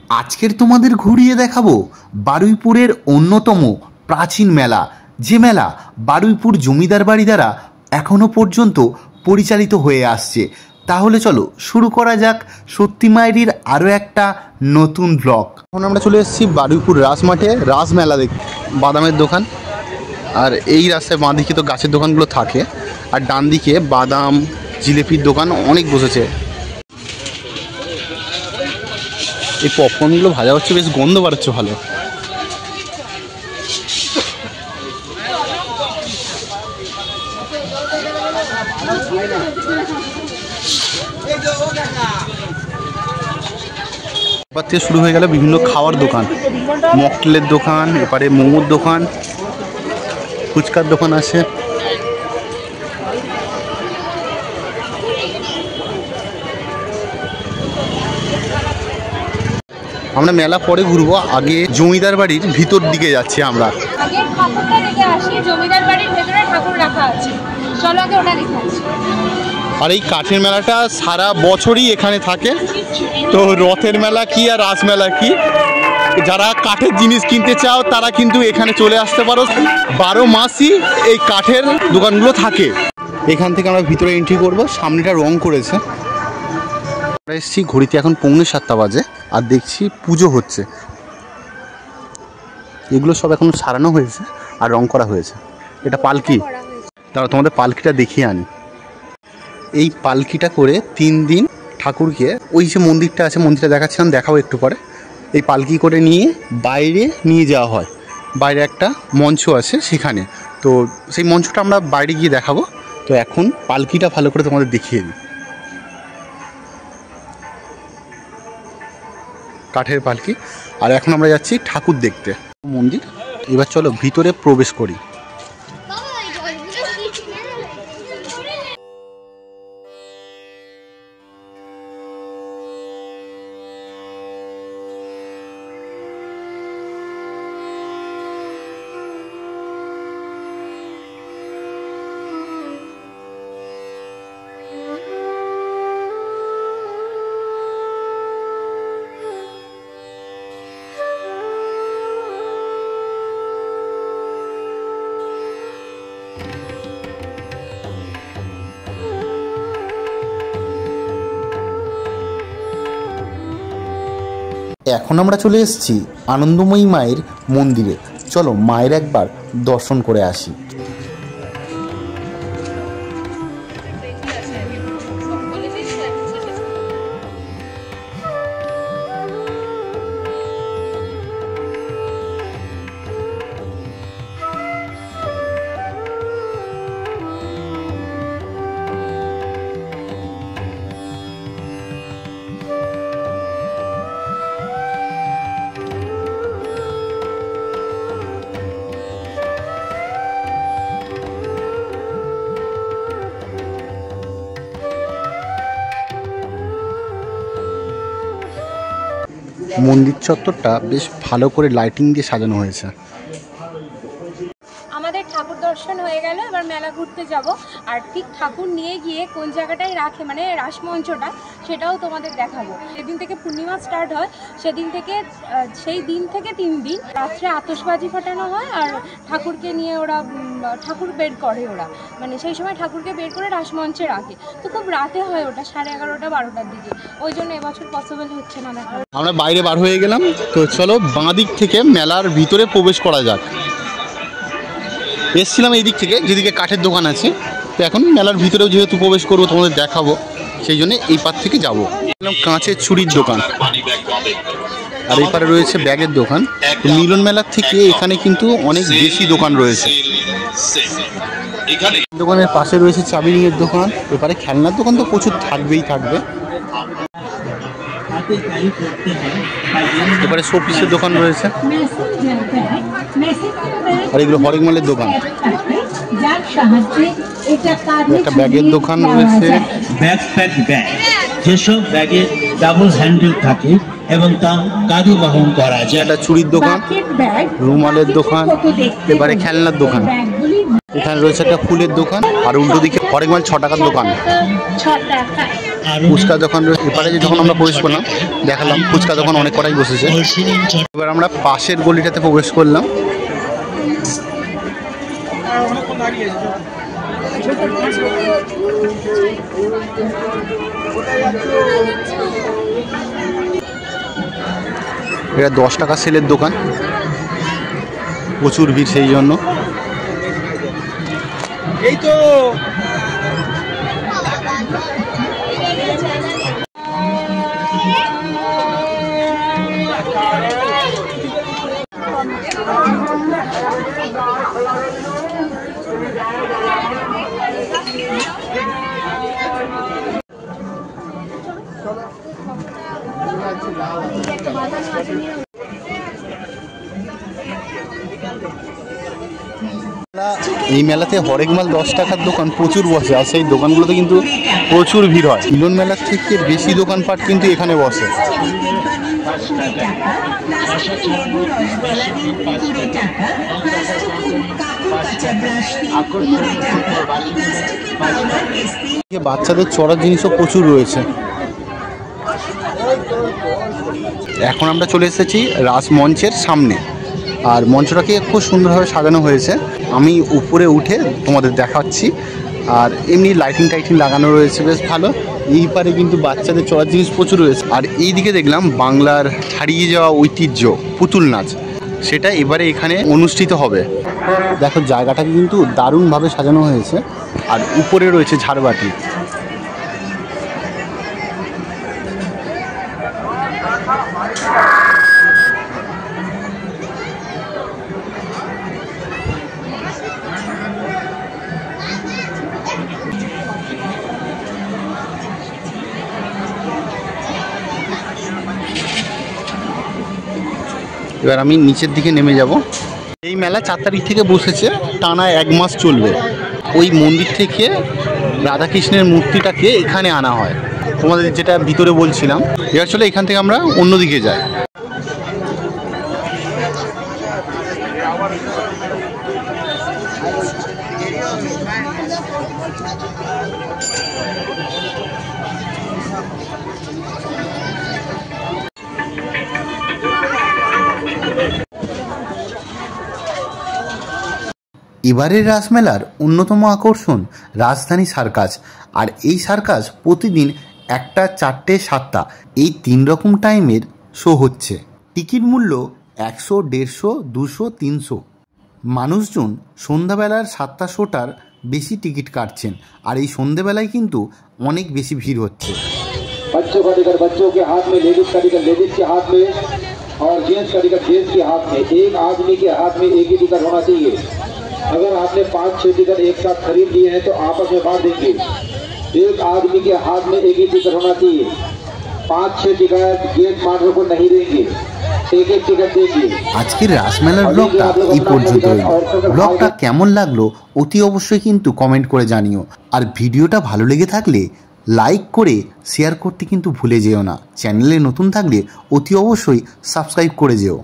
আজকের তোমাদের ঘুরিয়ে দেখাবো বারুইপুরের অন্যতম প্রাচীন মেলা, যে মেলা বারুইপুর জমিদার বাড়ি দ্বারা এখনো পর্যন্ত পরিচালিত হয়ে আসছে। তাহলে চলো শুরু করা যাক সত্যি মায়েরির আরও একটা নতুন ব্লগ। এখন আমরা চলে এসেছি বারুইপুর রাসমাঠে, রাস মেলা দেখ, বাদামের দোকান। আর এই রাস্তায় বাঁ দিকে তো গাছের দোকানগুলো থাকে, আর ডান দিকে বাদাম জিলেপির দোকান অনেক বসেছে। এই পপকর্নগুলো ভাজা হচ্ছে, বেশ গন্ধ বাড়ছে ভালো। এবার থেকে শুরু হয়ে গেল বিভিন্ন খাওয়ার দোকান, মকটেলের দোকান, এপারে মোমোর দোকান, ফুচকার দোকান আছে। আমরা মেলা পরে ঘুরবো, আগে জমিদার বাড়ির ভিতর দিকে যাচ্ছি আমরা। আগে ঠাকুরটা দেখে আসি, জমিদার বাড়ির ভেতরে ঠাকুর রাখা আছে, চলো আগে ওটা দেখে আসি। আর এই কাঠের মেলাটা সারা বছরই এখানে থাকে। তো রথের মেলা কি আর রাস মেলা কি, যারা কাঠের জিনিস কিনতে চাও তারা কিন্তু এখানে চলে আসতে পারো। 12 মাসই এই কাঠের দোকানগুলো থাকে। এখান থেকে আমরা ভিতরে এন্ট্রি করব। সামনেটা রং করেছে। আমরা এসেছি, ঘড়িতে এখন 6:45 বাজে, আর দেখছি পুজো হচ্ছে। এগুলো সব এখন সারানো হয়েছে আর রং করা হয়েছে। এটা পালকি, তারা তোমাদের পালকিটা দেখিয়ে আনি। এই পালকিটা করে 3 দিন ঠাকুরকে, ওই যে মন্দিরটা আছে, মন্দিরটা দেখাচ্ছিলাম, দেখাবো একটু পরে। এই পালকি করে নিয়ে বাইরে নিয়ে যাওয়া হয়। বাইরে একটা মঞ্চ আছে সেখানে, তো সেই মঞ্চটা আমরা বাইরে গিয়ে দেখাবো। তো এখন পালকিটা ভালো করে তোমাদের দেখিয়ে দিই। কাঠের পালকি। আর এখন আমরা যাচ্ছি ঠাকুর দেখতে, মন্দির। এবার চলো ভিতরে প্রবেশ করি। এখন আমরা চলে এসেছি আনন্দময়ী মায়ের মন্দিরে। চলো মায়ের একবার দর্শন করে আসি। মন্দির চত্বরটা বেশ ভালো করে লাইটিং দিয়ে সাজানো হয়েছে। আমাদের ঠাকুর দর্শন হয়ে গেল, এবার মেলা ঘুরতে যাব। আর ঠিক ঠাকুর নিয়ে গিয়ে কোন জায়গাটায় রাখে, মানে রাসমঞ্চটা, সেটাও তোমাদের দেখাবো। যেদিন থেকে পূর্ণিমা স্টার্ট হয় সেদিন থেকে, সেই দিন থেকে 3 দিন রাত্রে আতশবাজি ফাটানো হয়। আর ঠাকুরকে নিয়ে ওরা ঠাকুর বের করে, ওরা মানে সেই সময় ঠাকুরকে বের করে রাসমঞ্চে রাখে। তো খুব রাতে হয় ওটা, 11:30 12টার দিকে। ওই জন্য এবছর পসিবল হচ্ছে না দেখা। আমরা বাইরে বার হয়ে গেলাম, তো চলো বাঁ দিক থেকে মেলার ভিতরে প্রবেশ করা যাক। এসছিলাম এই দিক থেকে, যেদিকে কাঠের দোকান আছে। তো এখন মেলার ভিতরেও যেহেতু প্রবেশ করবো, তোমাদের দেখাবো, সেই জন্য এই পার থেকে যাবো। কাঁচের চুড়ির দোকান, আর এই পারে রয়েছে ব্যাগের দোকান। মিলন মেলার থেকে এখানে কিন্তু অনেক বেশি দোকান রয়েছে। দোকানের পাশে রয়েছে চাবি রিংয়ের দোকান। এপারে খেলনার দোকান তো প্রচুর থাকবেই থাকবে। এবারে শোপিসের দোকান রয়েছে, আর এগুলো হরেকমালের দোকান। একটা ব্যাগের দোকান রয়েছে, ব্যাকপ্যাক ব্যাগ, যেসব ব্যাগে ডাবল হ্যান্ডেল থাকে এবং তা কাঁধে বহন করা যায়। একটা চুড়ির দোকান, রুমালের দোকান, এবারে খেলনার দোকান। এখানে রয়েছে একটা ফুলের দোকান, আর উল্টো দিকে হরেকমাল 6 টাকার দোকান। ফুচকা দোকান এপারে যখন আমরা প্রবেশ করলাম দেখালাম ফুচকা দোকান অনেক কটাই বসেছে। এবার আমরা পাশের গলিটাতে প্রবেশ করলাম। এটা 10 টাকা সেলের দোকান, প্রচুর ভিড় সেই জন্য। এই তো এই মেলাতে হরেক মাল 10 টাকার দোকান প্রচুর বসে, আর সেই দোকানগুলোতে কিন্তু প্রচুর ভিড় হয়। মিলন মেলার থেকে বেশি দোকানপাট কিন্তু এখানে বসে। বাচ্চাদের চড়ার জিনিসও প্রচুর রয়েছে। এখন আমরা চলে এসেছি রাসমঞ্চের সামনে, আর মঞ্চটাকে খুব সুন্দরভাবে সাজানো হয়েছে। আমি উপরে উঠে তোমাদের দেখাচ্ছি, আর এমনি লাইটিং টাইটিং লাগানো রয়েছে বেশ ভালো। এই পারে কিন্তু বাচ্চাদের চড়ার জিনিস প্রচুর রয়েছে। আর এই দিকে দেখলাম বাংলার হারিয়ে যাওয়া ঐতিহ্য পুতুল নাচ, সেটা এবারে এখানে অনুষ্ঠিত হবে। দেখো জায়গাটাকে কিন্তু দারুণভাবে সাজানো হয়েছে, আর উপরে রয়েছে ঝাড়বাতি। এবার আমি নিচের দিকে নেমে যাব। এই মেলা 4 তারিখ থেকে বসেছে, টানা 1 মাস চলবে। ওই মন্দির থেকে রাধাকৃষ্ণের মূর্তিটাকে এখানে আনা হয়, তোমাদের যেটা ভিতরে বলছিলাম। এবার চলে এখান থেকে আমরা অন্যদিকে যাই। এবারের রাসমেলার অন্যতম আকর্ষণ রাজধানী সার্কাস। আর এই সার্কাস প্রতিদিন 1টা, 4টে, 7টা এই 3 রকম টাইমের শো হচ্ছে। টিকিট মূল্য 100, 150, 200, 300। মানুষজন সন্ধ্যাবেলার 7টা শোটার বেশি টিকিট কাটছেন, আর এই সন্ধ্যেবেলায় কিন্তু অনেক বেশি ভিড় হচ্ছে। बच्चों का टिकट बच्चों के हाथ में, लेडीज का टिकट लेडीज के हाथ में, और जेंट्स का टिकट जेंट्स के हाथ में। एक आदमी के हाथ में एक ही टिकट होना चाहिए। अगर आपने 5-6 टिकट एक साथ खरीद लिए हैं तो आपस में बांट देंगे। एक आदमी के हाथ में एक ही टिकट होना चाहिए। 5-6 टिकट गेट मार्टर को नहीं देंगे, एक एक टिकट देंगे। আজকের রাসমেলার ব্লগটা এই পর্যন্তই। ব্লগটা কেমন লাগলো অতি অবশ্যই কিন্তু কমেন্ট করে জানিও। আর ভিডিওটা ভালো লেগে থাকলে লাইক করে শেয়ার করতে কিন্তু ভুলে যেও না। চ্যানেলে নতুন থাকলে অতি অবশ্যই সাবস্ক্রাইব করে যেও।